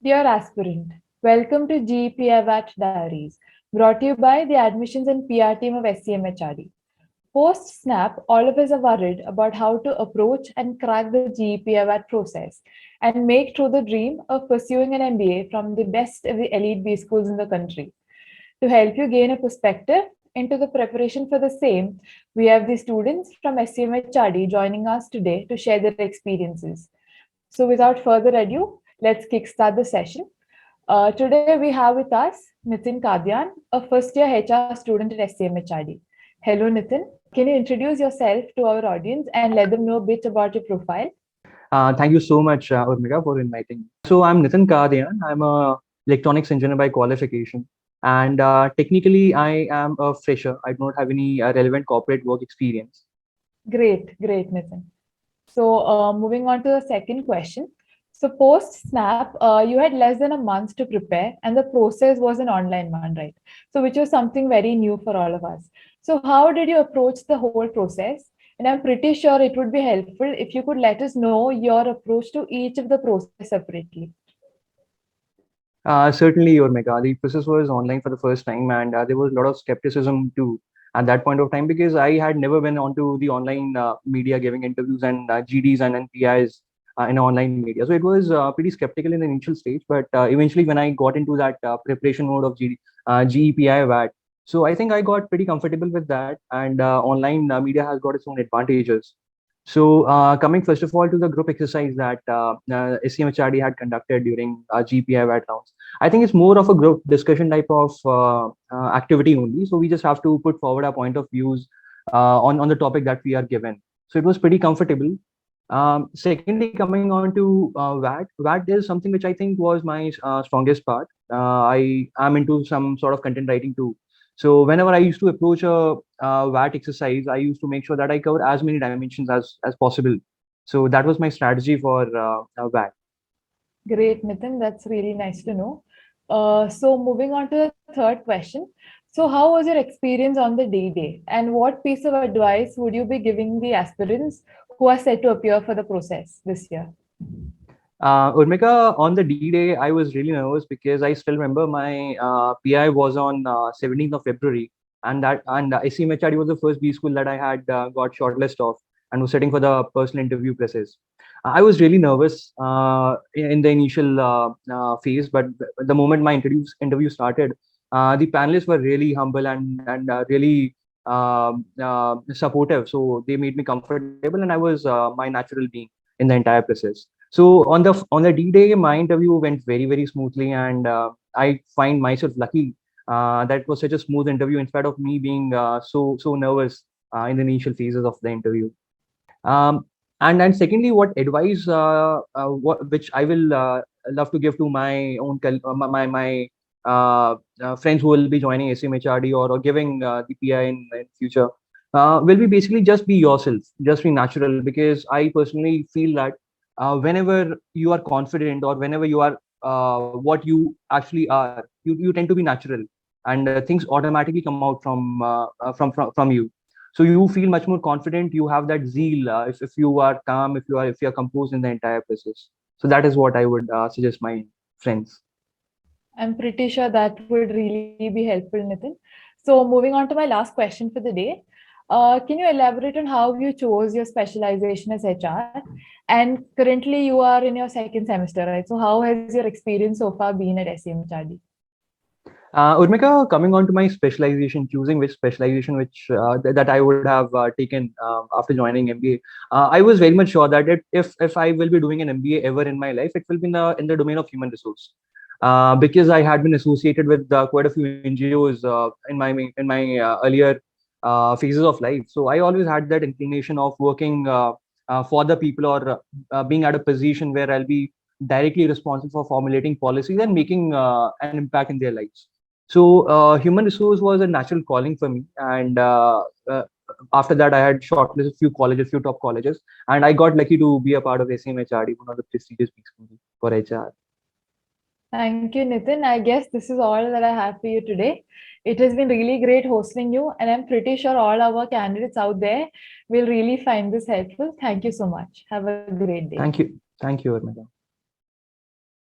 Dear aspirant, welcome to GEPIWAT Diaries, brought to you by the Admissions and PR team of SCMHRD. Post-SNAP, all of us are worried about how to approach and crack the GEPIWAT process and make true the dream of pursuing an MBA from the best of the elite B schools in the country. To help you gain a perspective into the preparation for the same, we have the students from SCMHRD joining us today to share their experiences. So without further ado, let's kickstart the session. Today we have with us Nitin Kadian, a first-year HR student at SCMHRD. Hello Nitin, can you introduce yourself to our audience and let them know a bit about your profile? Thank you so much, Urmika, for inviting me. So I'm Nitin Kadian. I'm a electronics engineer by qualification. And technically, I am a fresher. I don't have any relevant corporate work experience. Great, Nitin. So moving on to the second question. So post-SNAP, you had less than a month to prepare and the process was an online one, right? So which was something very new for all of us. So how did you approach the whole process? And I'm pretty sure it would be helpful if you could let us know your approach to each of the process separately. Certainly, Urmika, the process was online for the first time, and there was a lot of skepticism too at that point of time because I had never been onto the online media giving interviews and GDs and PIs in online media. So it was pretty skeptical in the initial stage, but eventually when I got into that preparation mode of GEPI VAT, so I think I got pretty comfortable with that, and online media has got its own advantages. So coming first of all to the group exercise that SCMHRD had conducted during GPI VAT rounds, I think it's more of a group discussion type of activity only. So we just have to put forward our point of views on the topic that we are given. So it was pretty comfortable. Secondly, coming on to VAT is something which I think was my strongest part. I am into some sort of content writing too. So whenever I used to approach a VAT exercise, I used to make sure that I cover as many dimensions as possible. So that was my strategy for VAT. Great, Nitin. That's really nice to know. So moving on to the third question. So how was your experience on the D-Day? And what piece of advice would you be giving the aspirants who are set to appear for the process this year? Urmika, on the D-Day, I was really nervous because I still remember my PI was on 17th of February, and SCMHRD was the first B school that I had got shortlist of and was sitting for the personal interview process. I was really nervous in the initial phase, but the moment my interview started, the panelists were really humble and really supportive. So they made me comfortable, and I was my natural being in the entire process. So on the D-Day, my interview went very smoothly, and I find myself lucky that it was such a smooth interview instead of me being so nervous in the initial phases of the interview. And secondly, what advice which I will love to give to my own friends who will be joining SCMHRD or giving the PI in future will be basically just be yourself, just be natural, because I personally feel that whenever you are confident or whenever you are what you actually are, you tend to be natural, and things automatically come out from you. So you feel much more confident. You have that zeal if you are calm, if you are composed in the entire process. So that is what I would suggest my friends. I'm pretty sure that would really be helpful, Nitin. So moving on to my last question for the day. Can you elaborate on how you chose your specialization as HR? And currently you are in your second semester, right? So how has your experience so far been at SCMHRD? Urmika, coming on to my specialization, choosing which specialization that I would have taken after joining MBA, I was very much sure that if I will be doing an MBA ever in my life, it will be in the domain of human resource. Because I had been associated with quite a few NGOs in my earlier phases of life. So I always had that inclination of working for the people, or being at a position where I'll be directly responsible for formulating policies and making an impact in their lives. So human resource was a natural calling for me, and after that I had shortlisted few top colleges, and I got lucky to be a part of SCMHRD, one of the prestigious schools for HR. Thank you, Nitin. I guess this is all that I have for you today. It has been really great hosting you, and I'm pretty sure all our candidates out there will really find this helpful. Thank you so much. Have a great day. Thank you, Armita.